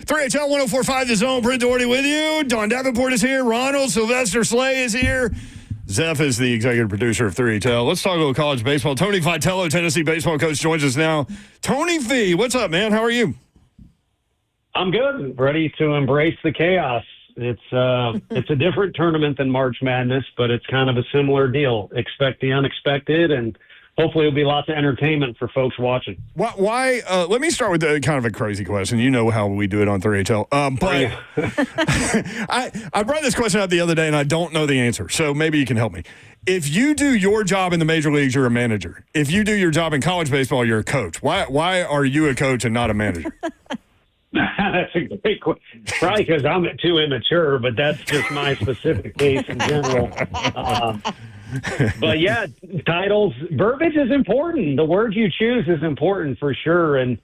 3HL 104.5 The Zone. Brent Doherty with you. Don Davenport is here. Ronald Sylvester Slay is here. Zeph is the executive producer of 3HL. Let's talk about college baseball. Tony Vitello, Tennessee baseball coach, joins us now. Tony V, what's up, man? How are you? I'm good. Ready to embrace the chaos. It's a different tournament than March Madness, but it's kind of a similar deal. Expect the unexpected, and hopefully it'll be lots of entertainment for folks watching. Why let me start with kind of a crazy question. You know how we do it on 3HL. But I brought this question up the other day, and I don't know the answer, so maybe you can help me. If you do your job in the major leagues, you're a manager. If you do your job in college baseball, you're a coach. Why are you a coach and not a manager? That's a great question. Probably because I'm too immature, but that's just my specific case in general. But yeah, titles, verbiage is important. The word you choose is important for sure. And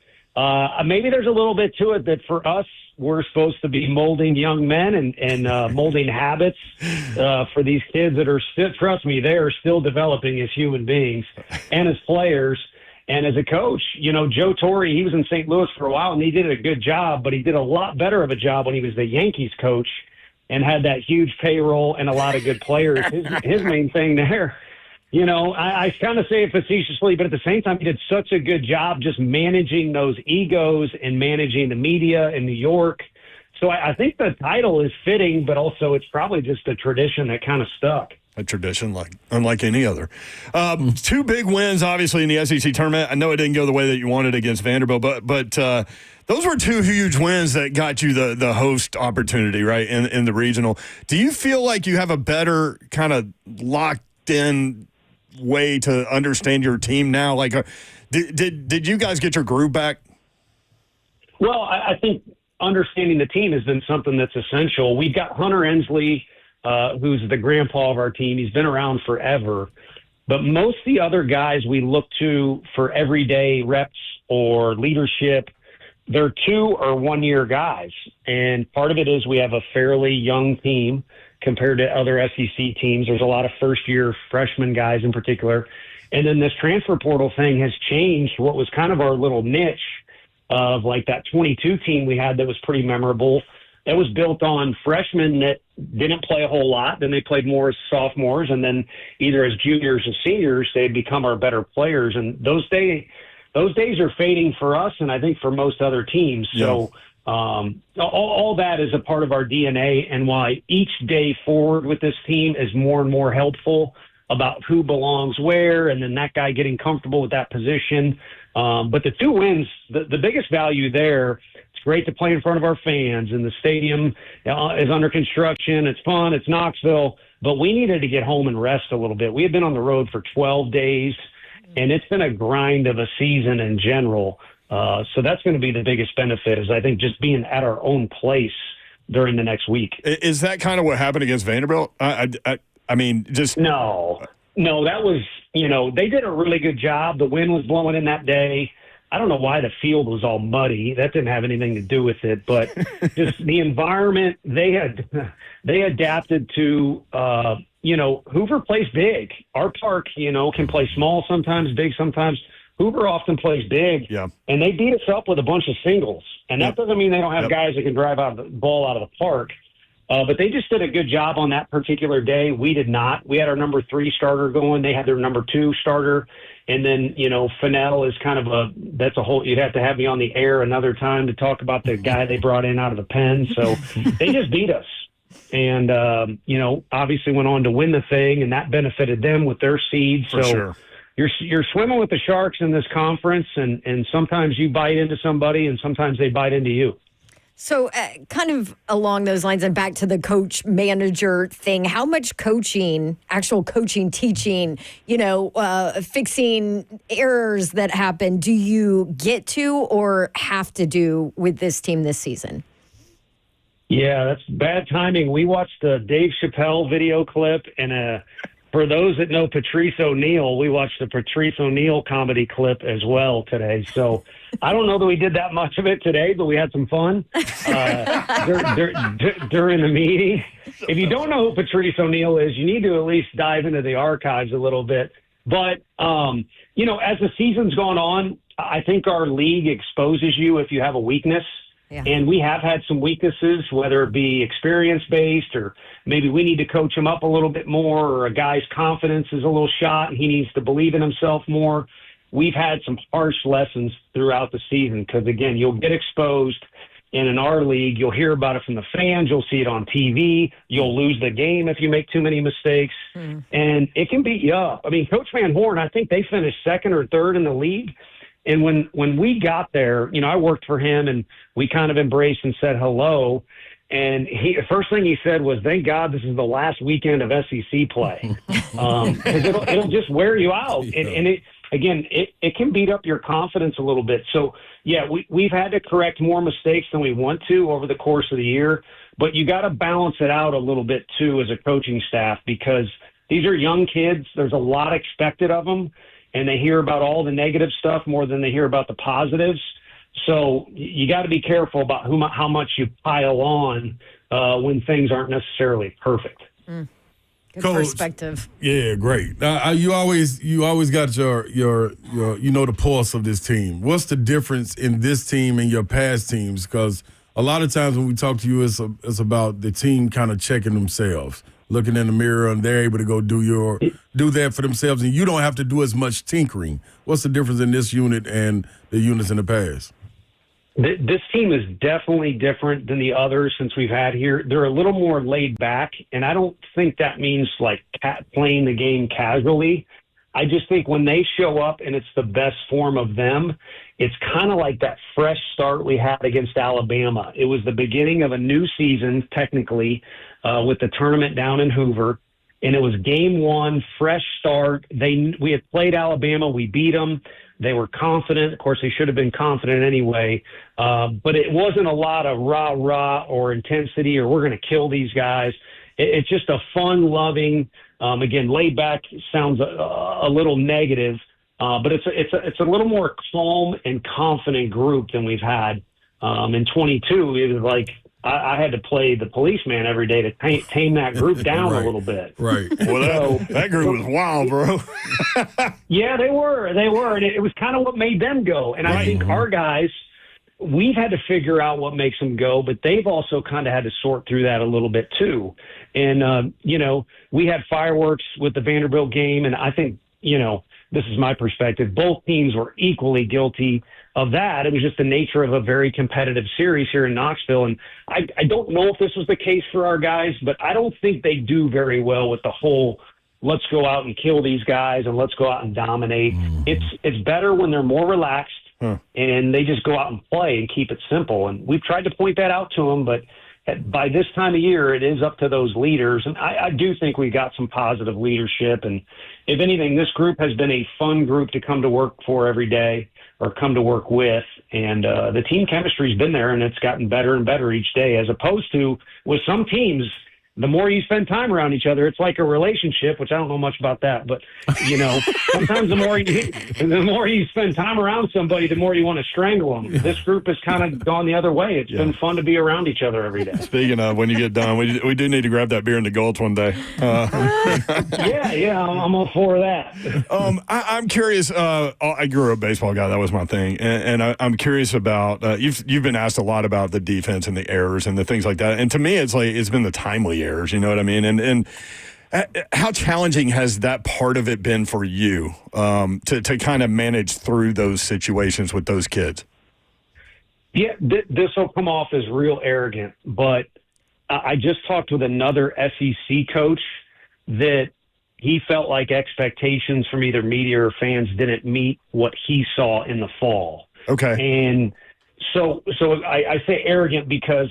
maybe there's a little bit to it that for us, we're supposed to be molding young men and molding habits for these kids that are still, trust me, they are still developing as human beings and as players. And as a coach, you know, Joe Torre, he was in St. Louis for a while, and he did a good job, but he did a lot better of a job when he was the Yankees coach and had that huge payroll and a lot of good players. His main thing there, you know, I kind of say it facetiously, but at the same time, he did such a good job just managing those egos and managing the media in New York. So I think the title is fitting, but also it's probably just a tradition that kind of stuck. A tradition unlike any other. Two big wins, obviously, in the SEC tournament. I know it didn't go the way that you wanted against Vanderbilt, but those were two huge wins that got you the host opportunity, right, in the regional. Do you feel like you have a better kind of locked-in way to understand your team now? Like, did you guys get your groove back? Well, I think understanding the team has been something that's essential. We've got Hunter Ensley, who's the grandpa of our team. He's been around forever. But most of the other guys we look to for everyday reps or leadership, they're 2 or 1 year guys. And part of it is we have a fairly young team compared to other SEC teams. There's a lot of first-year freshman guys in particular. And then this transfer portal thing has changed what was kind of our little niche of like that 22 team we had that was pretty memorable. That was built on freshmen that didn't play a whole lot. Then they played more as sophomores, and then either as juniors or seniors, they'd become our better players. And those days are fading for us, and I think for most other teams. Yeah. So all that is a part of our DNA, and why each day forward with this team is more and more helpful about who belongs where, and then that guy getting comfortable with that position. But the 2 wins, the biggest value there, it's great to play in front of our fans, and the stadium is under construction. It's fun. It's Knoxville. But we needed to get home and rest a little bit. We had been on the road for 12 days, and it's been a grind of a season in general. So that's going to be the biggest benefit, is I think just being at our own place during the next week. Is that kind of what happened against Vanderbilt? I mean, just... No, that was, you know, they did a really good job. The wind was blowing in that day. I don't know why the field was all muddy. That didn't have anything to do with it, but just the environment they adapted to. You know, Hoover plays big. Our park, you know, can play small sometimes, big sometimes. Hoover often plays big, yeah. And they beat us up with a bunch of singles. And that doesn't mean they don't have guys that can drive the ball out of the park. But they just did a good job on that particular day. We did not. We had our number 3 starter going. They had their number 2 starter. And then, you know, Fennell is kind of that's a whole, you'd have to have me on the air another time to talk about the guy they brought in out of the pen. So they just beat us. And, you know, obviously went on to win the thing, and that benefited them with their seed. So sure. You're swimming with the sharks in this conference, and sometimes you bite into somebody and sometimes they bite into you. So kind of along those lines and back to the coach-manager thing, how much coaching, actual coaching, teaching, you know, fixing errors that happen, do you get to or have to do with this team this season? Yeah, that's bad timing. We watched a Dave Chappelle video clip, and for those that know Patrice O'Neal, we watched a Patrice O'Neal comedy clip as well today. So I don't know that we did that much of it today, but we had some fun during the meeting. If you don't know who Patrice O'Neal is, you need to at least dive into the archives a little bit. But, you know, as the season's gone on, I think our league exposes you if you have a weakness. Yeah. And we have had some weaknesses, whether it be experience-based or maybe we need to coach him up a little bit more, or a guy's confidence is a little shot and he needs to believe in himself more. We've had some harsh lessons throughout the season because, again, you'll get exposed. And in our league, you'll hear about it from the fans. You'll see it on TV. You'll lose the game if you make too many mistakes. And it can beat you up. I mean, Coach Van Horn, I think they finished second or third in the league. And when we got there, I worked for him, and we kind of embraced and said hello. And the first thing he said was, "Thank God this is the last weekend of SEC play, because it'll just wear you out." And it can beat up your confidence a little bit. So yeah, we've had to correct more mistakes than we want to over the course of the year. But you got to balance it out a little bit too as a coaching staff, because these are young kids. There's a lot expected of them. And they hear about all the negative stuff more than they hear about the positives. So you got to be careful about how much you pile on when things aren't necessarily perfect. Good Coach, perspective. Yeah, great. You always got your the pulse of this team. What's the difference in this team and your past teams? Because a lot of times when we talk to you, it's about the team kind of checking themselves, looking in the mirror, and they're able to go do that for themselves, and you don't have to do as much tinkering. What's the difference in this unit and the units in the past? This team is definitely different than the others since we've had here. They're a little more laid back, and I don't think that means like playing the game casually. I just think when they show up and it's the best form of them, it's kind of like that fresh start we had against Alabama. It was the beginning of a new season, technically, with the tournament down in Hoover, and it was game one, fresh start. We had played Alabama. We beat them. They were confident. Of course, they should have been confident anyway, but it wasn't a lot of rah-rah or intensity or we're going to kill these guys. It's just a fun-loving, again, laid back sounds a little negative, but it's a little more calm and confident group than we've had. In 22, it was like I had to play the policeman every day to tame that group down a little bit. Right. Well, that group was wild, bro. Yeah, they were. And it was kind of what made them go. And I think our guys, we've had to figure out what makes them go, but they've also kind of had to sort through that a little bit too. And, we had fireworks with the Vanderbilt game, and I think, this is my perspective, both teams were equally guilty of that. It was just the nature of a very competitive series here in Knoxville. And I don't know if this was the case for our guys, but I don't think they do very well with the whole let's go out and kill these guys and let's go out and dominate. It's better when they're more relaxed and they just go out and play and keep it simple. And we've tried to point that out to them, but by this time of year, it is up to those leaders. And I do think we got some positive leadership. And if anything, this group has been a fun group to come to work for every day or come to work with. And the team chemistry's been there, and it's gotten better and better each day, as opposed to with some teams, the more you spend time around each other, it's like a relationship, which I don't know much about that, but sometimes the more you spend time around somebody, the more you want to strangle them. This group has kind of gone the other way. It's been fun to be around each other every day. Speaking of, when you get done, we do need to grab that beer in the Gulch one day. Yeah, I'm all for that. I'm curious. I grew up a baseball guy. That was my thing, and I'm curious about. You've been asked a lot about the defense and the errors and the things like that. And to me, it's been the timely errors. You know what I mean? And how challenging has that part of it been for you to kind of manage through those situations with those kids? Yeah, this will come off as real arrogant, but I just talked with another SEC coach that he felt like expectations from either media or fans didn't meet what he saw in the fall. Okay. And so I say arrogant because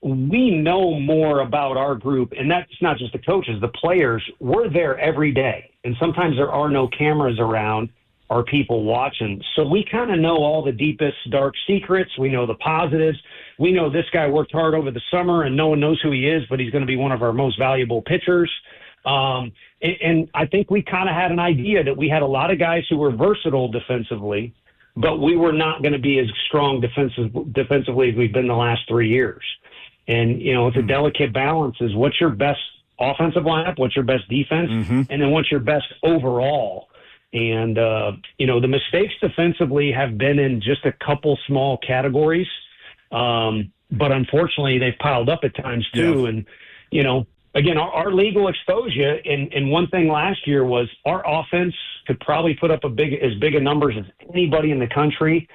we know more about our group, and that's not just the coaches, the players. We're there every day, and sometimes there are no cameras around or people watching. So we kind of know all the deepest, dark secrets. We know the positives. We know this guy worked hard over the summer, and no one knows who he is, but he's going to be one of our most valuable pitchers. And I think we kind of had an idea that we had a lot of guys who were versatile defensively, but we were not going to be as strong defensively as we've been the last 3 years. And, it's a delicate balance is what's your best offensive lineup, what's your best defense, and then what's your best overall. And, the mistakes defensively have been in just a couple small categories. But unfortunately, they've piled up at times too. Yeah. And, again, our legal exposure, and one thing last year was our offense could probably put up as big a numbers as anybody in the country.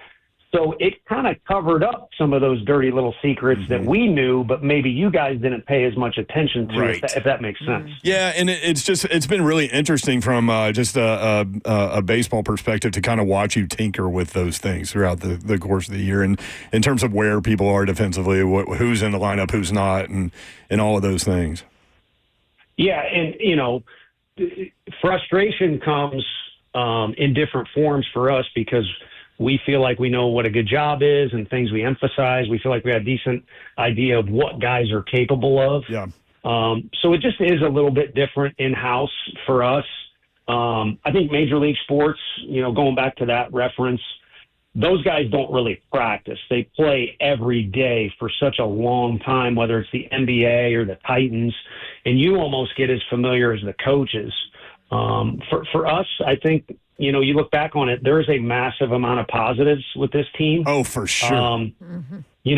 So it kind of covered up some of those dirty little secrets that we knew, but maybe you guys didn't pay as much attention to, Right. if that makes sense. Yeah, and it's been really interesting from just a baseball perspective to kind of watch you tinker with those things throughout the course of the year, and in terms of where people are defensively, who's in the lineup, who's not, and all of those things. Yeah, and, frustration comes in different forms for us because we feel like we know what a good job is and things we emphasize. We feel like we have a decent idea of what guys are capable of. Yeah. So it just is a little bit different in-house for us. I think Major League Sports, going back to that reference, those guys don't really practice. They play every day for such a long time, whether it's the NBA or the Titans, and you almost get as familiar as the coaches. For us, I think, you look back on it, there is a massive amount of positives with this team. Oh, for sure. We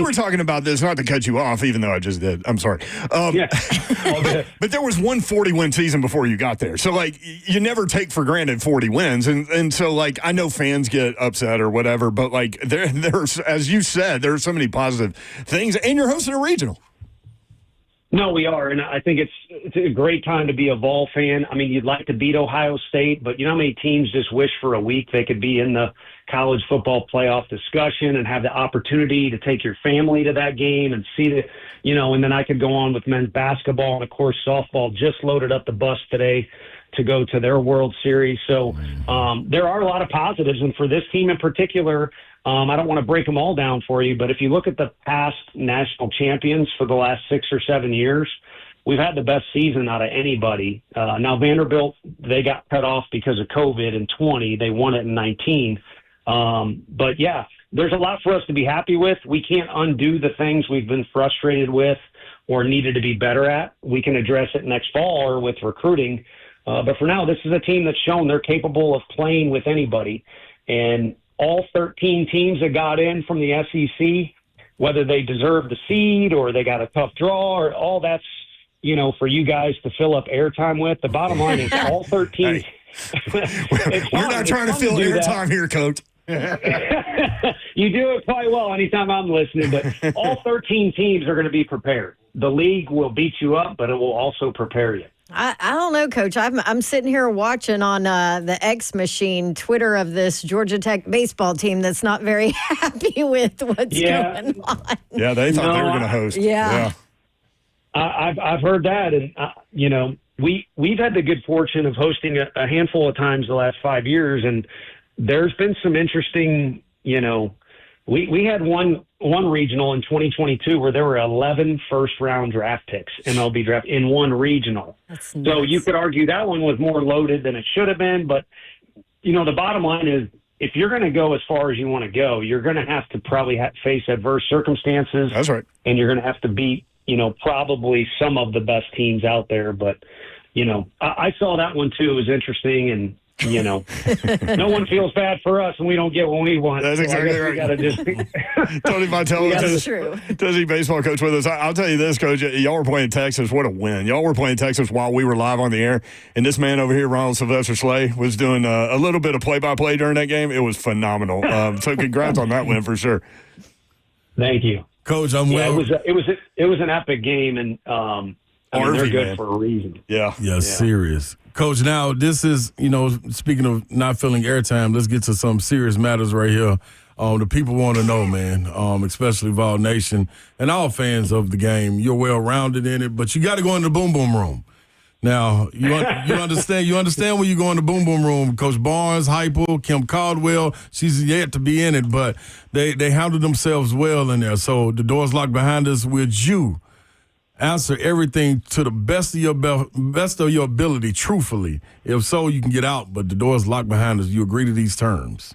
were talking about this, not to cut you off, even though I just did. I'm sorry. Yeah. But there was one 40-win season before you got there. So, you never take for granted 40 wins. And so, I know fans get upset or whatever, but, there's, as you said, there are so many positive things. And you're hosting a regional. No, we are, and I think it's a great time to be a Vol fan. I mean, you'd like to beat Ohio State, but you know how many teams just wish for a week they could be in the college football playoff discussion and have the opportunity to take your family to that game and see and then I could go on with men's basketball, and of course softball just loaded up the bus today to go to their World Series. So there are a lot of positives, and for this team in particular, I don't want to break them all down for you, but if you look at the past national champions for the last 6 or 7 years, we've had the best season out of anybody. Now, Vanderbilt, they got cut off because of COVID in 20. They won it in 19. But, yeah, there's a lot for us to be happy with. We can't undo the things we've been frustrated with or needed to be better at. We can address it next fall or with recruiting. But for now, this is a team that's shown they're capable of playing with anybody. And all 13 teams that got in from the SEC, whether they deserve the seed or they got a tough draw, or all that's, for you guys to fill up airtime with. The bottom line is all 13. We're not trying to fill airtime here, Coach. You do it quite well anytime I'm listening, but all 13 teams are going to be prepared. The league will beat you up, but it will also prepare you. I don't know, Coach. I'm sitting here watching on the X machine Twitter of this Georgia Tech baseball team that's not very happy with what's going on. Yeah, they thought they were going to host. Yeah. I've heard that, and we've had the good fortune of hosting a handful of times the last 5 years, and there's been some interesting. We had one regional in 2022 where there were 11 first-round draft picks, MLB draft, in one regional. That's so nuts. you could argue that one was more loaded than it should have been. But, the bottom line is if you're going to go as far as you want to go, you're going to have to probably face adverse circumstances. That's right. And you're going to have to beat, probably some of the best teams out there. But, I saw that one too. It was interesting, and no one feels bad for us, and we don't get what we want. That's exactly right. We got to just Tony Vitello, That's true. Tennessee baseball coach with us. I'll tell you this, Coach. Y'all were playing Texas. What a win. Y'all were playing Texas while we were live on the air, and this man over here, Ronald Sylvester Slay, was doing a little bit of play-by-play during that game. It was phenomenal. So congrats on that win for sure. Thank you, Coach. It was an epic game, and they're good, man, for a reason. Yeah, serious. Coach, now this is, speaking of not filling airtime, let's get to some serious matters right here. The people want to know, man, especially Vol Nation and all fans of the game. You're well-rounded in it, but you got to go in the boom boom room. Now, you understand when you go in the boom boom room. Coach Barnes, Hypo, Kim Caldwell, she's yet to be in it, but they handled themselves well in there. So the door's locked behind us with you. Answer everything to the best of your ability, truthfully. If so, you can get out, but the door's locked behind us. You agree to these terms?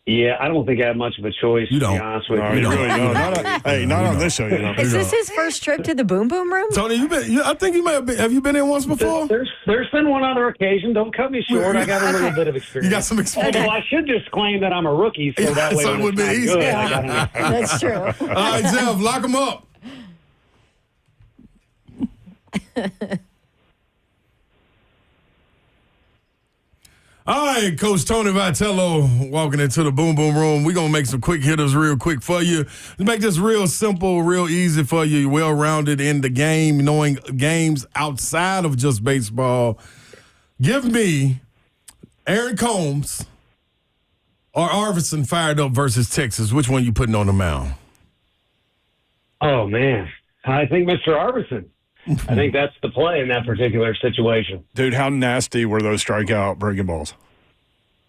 Yeah, I don't think I have much of a choice, You don't. to be honest with No, you. you really don't. Not on this show, you know. Is this his first trip to the Boom Boom Room? Tony, I think you may have been. Have you been in once before? There's been one other occasion. Don't cut me short. I got a little bit of experience. You got some experience. Although I should disclaim that I'm a rookie, so that way so it would be easy. good. Yeah, that's true. All right, Jeff, lock him up. All right, Coach Tony Vitello walking into the Boom Boom Room. We're going to make some quick hitters real quick for you. To make this real simple, real easy for you. You're well-rounded in the game, knowing games outside of just baseball. Give me Aaron Combs or Arvisin fired up versus Texas. Which one you putting on the mound? Oh, man. I think Mr. Arvisin. I think that's the play in that particular situation. Dude, how nasty were those strikeout breaking balls?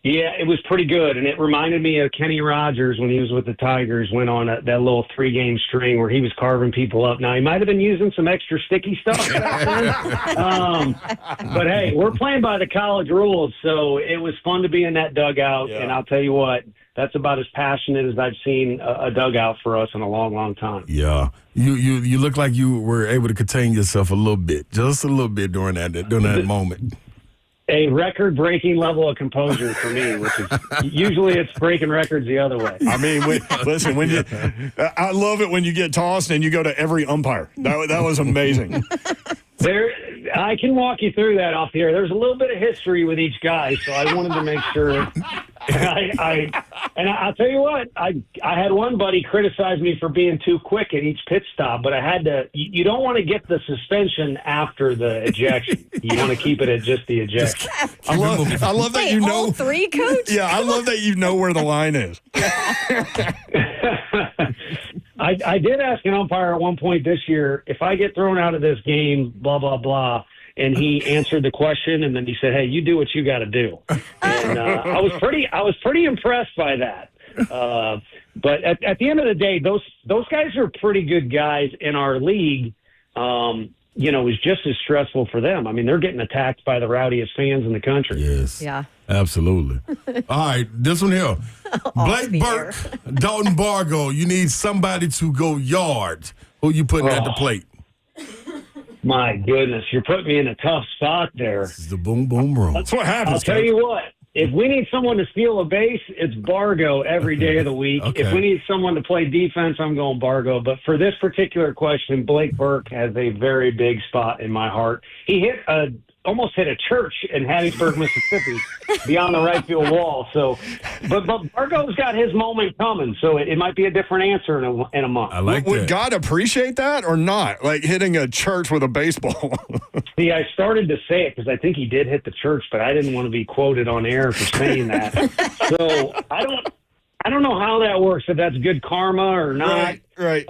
Yeah, it was pretty good, and it reminded me of Kenny Rogers when he was with the Tigers, went on that little 3-game string where he was carving people up. Now, he might have been using some extra sticky stuff back then. But, hey, we're playing by the college rules, so it was fun to be in that dugout, and I'll tell you what, that's about as passionate as I've seen a dugout for us in a long, long time. Yeah. You look like you were able to contain yourself a little bit, just a little bit during that moment. A record-breaking level of composure for me, which is usually it's breaking records the other way. I mean, listen, I love it when you get tossed and you go to every umpire. That was amazing. I can walk you through that off the air. There's a little bit of history with each guy, so I wanted to make sure. And I'll tell you what, I had one buddy criticize me for being too quick at each pit stop, but I had to. You don't want to get the suspension after the ejection. You want to keep it at just the ejection. I love that you know. All three, Coach? Yeah, I love that you know where the line is. I did ask an umpire at one point this year, if I get thrown out of this game, blah, blah, blah, and he answered the question, and then he said, hey, you do what you got to do. And I was pretty impressed by that. But at the end of the day, those guys are pretty good guys in our league. It was just as stressful for them. I mean, they're getting attacked by the rowdiest fans in the country. Yes. Yeah. Absolutely. All right, this one here. Blake Burke, Dalton Bargo, you need somebody to go yard. Who you putting at the plate? My goodness, you're putting me in a tough spot there. This is the Boom Boom Room. That's what happens. I'll tell you what. If we need someone to steal a base, it's Bargo every day of the week. Okay. If we need someone to play defense, I'm going Bargo. But for this particular question, Blake Burke has a very big spot in my heart. He almost hit a church in Hattiesburg, Mississippi, beyond the right field wall. So, but Bargo's got his moment coming. So it might be a different answer in a month. I like Would that. God appreciate that or not? Like hitting a church with a baseball. See, I started to say it because I think he did hit the church, but I didn't want to be quoted on air for saying that. So I don't know how that works, if that's good karma or not. Right.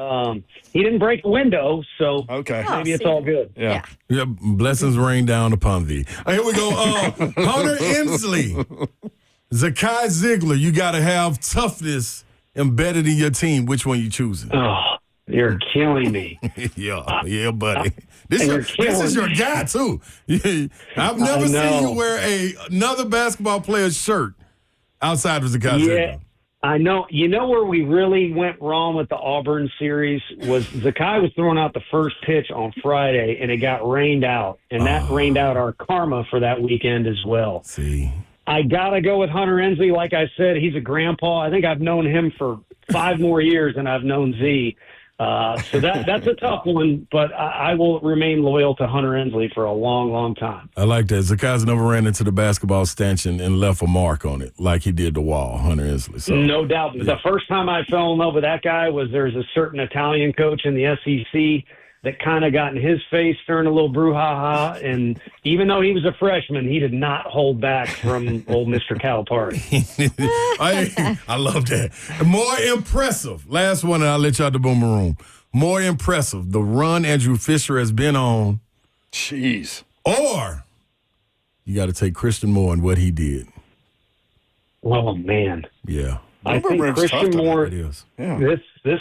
He didn't break a window, so Okay. maybe it's all good. Yeah. Yeah, blessings rain down upon thee. Here we go. Hunter Inslee, Zakai Ziggler. You got to have toughness embedded in your team. Which one you choosing? Oh, you're killing me. yeah, buddy. This is your guy too. I've never seen you wear another basketball player's shirt outside of Zakai Ziggler. I know. You know where we really went wrong with the Auburn series was Zakai was throwing out the first pitch on Friday, and it got rained out, and that rained out our karma for that weekend as well. See, I got to go with Hunter Inslee. Like I said, he's a grandpa. I think I've known him for 5 more years than I've known Z. So that's a tough one, but I will remain loyal to Hunter Inslee for a long, long time. I like that. Zakai's never ran into the basketball stanchion and left a mark on it like he did the wall, Hunter Inslee. So, no doubt. Yeah. The first time I fell in love with that guy was there's a certain Italian coach in the SEC that kind of got in his face during a little brouhaha, and even though he was a freshman, he did not hold back from old Mr. Calipari. I love that. More impressive. Last one, and I'll let you out the boomer room. More impressive, the run Andrew Fischer has been on. Jeez. Or you got to take Christian Moore and what he did. Oh, man. Yeah. I think Christian Moore. It is. This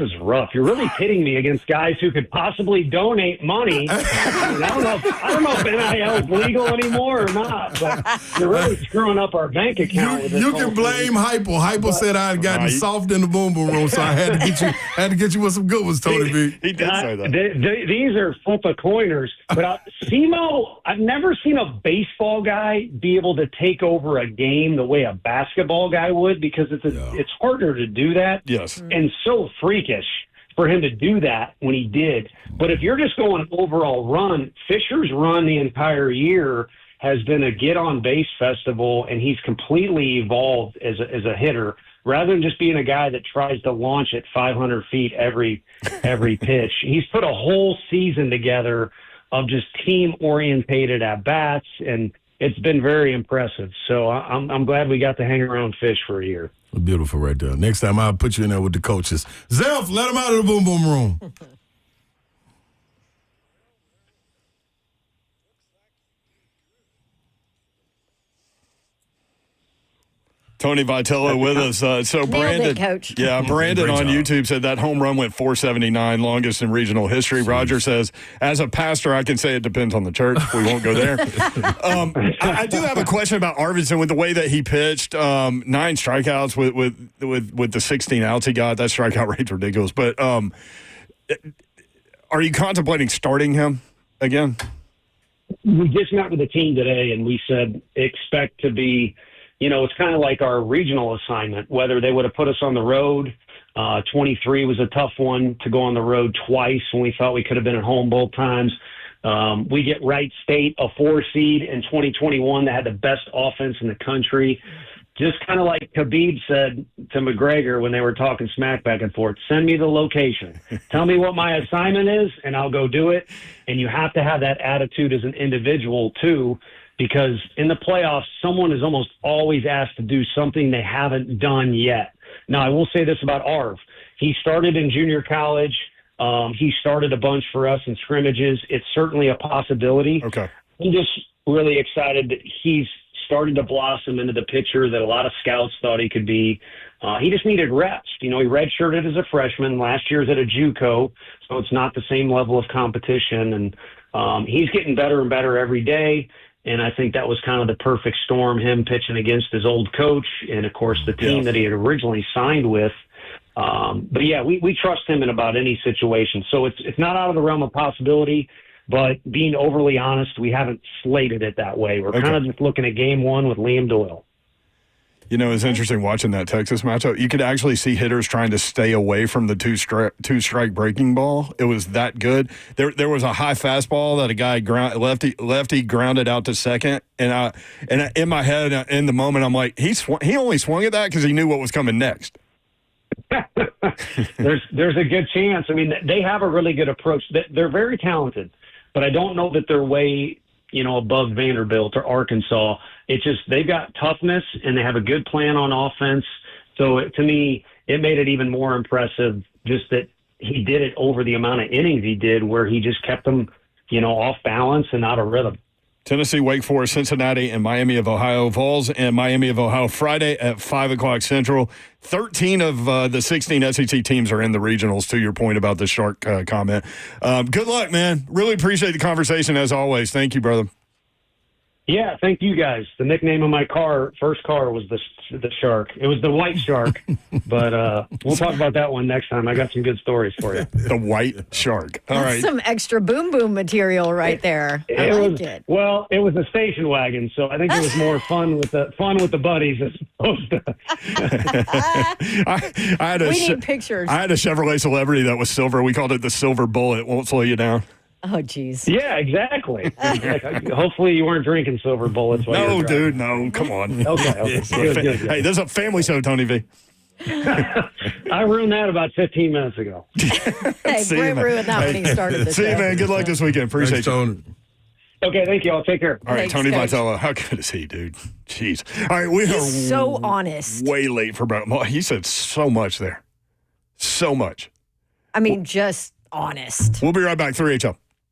is rough. You're really pitting me against guys who could possibly donate money. I don't know if NIL is legal anymore or not, but you're really screwing up our bank account. You can blame Hypo. Hypo said I had gotten soft in the boom room, so I had to get you with some good ones, Tony V. He did say that. These are flip a coiners. But SEMO, I've never seen a baseball guy be able to take over a game the way a basketball guy would, because it's harder to do that. Yes. And so freakish for him to do that when he did. But if you're just going overall run, Fischer's run the entire year has been a get-on-base festival, and he's completely evolved as a hitter. Rather than just being a guy that tries to launch at 500 feet every pitch, he's put a whole season together of just team-orientated at-bats, and it's been very impressive. So I'm glad we got to hang around Fish for a year. Beautiful right there. Next time I'll put you in there with the coaches. Zelf, let him out of the boom room. Tony Vitello with us. So Brandon, it, Coach. Yeah, Brandon on YouTube said that home run went 479, longest in regional history. Jeez. Roger says, as a pastor, I can say it depends on the church. We won't go there. I do have a question about Arvis and with the way that he pitched. 9 strikeouts with the 16 outs he got. That strikeout rate's ridiculous. But are you contemplating starting him again? We just met with the team today, and we said expect to be. It's kind of like our regional assignment, whether they would have put us on the road. 23 was a tough one to go on the road twice when we thought we could have been at home both times. We get Wright State, a 4 seed in 2021 that had the best offense in the country. Just kind of like Khabib said to McGregor when they were talking smack back and forth, send me the location. Tell me what my assignment is, and I'll go do it. And you have to have that attitude as an individual, too, because in the playoffs, someone is almost always asked to do something they haven't done yet. Now, I will say this about Arv. He started in junior college. He started a bunch for us in scrimmages. It's certainly a possibility. Okay. I'm just really excited that he's started to blossom into the pitcher that a lot of scouts thought he could be. He just needed reps. He redshirted as a freshman. Last year's at a JUCO, so it's not the same level of competition. And he's getting better and better every day. And I think that was kind of the perfect storm, him pitching against his old coach and, of course, the team that he had originally signed with. But, yeah, we trust him in about any situation. So it's not out of the realm of possibility, but being overly honest, we haven't slated it that way. We're kind of just looking at game one with Liam Doyle. It's interesting watching that Texas matchup. You could actually see hitters trying to stay away from the two-strike breaking ball. It was that good. There was a high fastball that a guy lefty grounded out to second, and in my head, in the moment, I'm like, he only swung at that because he knew what was coming next. There's a good chance. I mean, they have a really good approach. They're very talented, but I don't know that they're way above Vanderbilt or Arkansas. It's just they've got toughness and they have a good plan on offense. So to me, it made it even more impressive just that he did it over the amount of innings he did, where he just kept them, off balance and out of rhythm. Tennessee, Wake Forest, Cincinnati, and Miami of Ohio. Vols and Miami of Ohio Friday at 5 o'clock Central. 13 of the 16 SEC teams are in the regionals, to your point about the Shark comment. Good luck, man. Really appreciate the conversation, as always. Thank you, brother. Yeah, thank you guys. The nickname of my first car was the Shark. It was the White Shark, but we'll talk about that one next time. I got some good stories for you. The White Shark. All right. Some extra boom material right there. I liked it. Well, it was a station wagon, so I think it was more fun with the buddies as opposed to. We need pictures. I had a Chevrolet Celebrity that was silver. We called it the Silver Bullet. Won't slow you down. Oh, geez. Yeah, exactly. Hopefully you weren't drinking Silver Bullets. No, dude, no. Come on. Okay. Good. Hey, this is a family show, Tony V. I ruined that about 15 minutes ago. Hey, Brent ruined that when he started this. See you, man. Good luck this weekend. Appreciate you. Okay, thank you. I'll take care. All right, Thanks, Tony Coach. Vitello. How good is he, dude? Jeez. All right, we are He's so honest. way late for Brent. He said so much there. So much. I mean, just honest. We'll be right back. 3HL.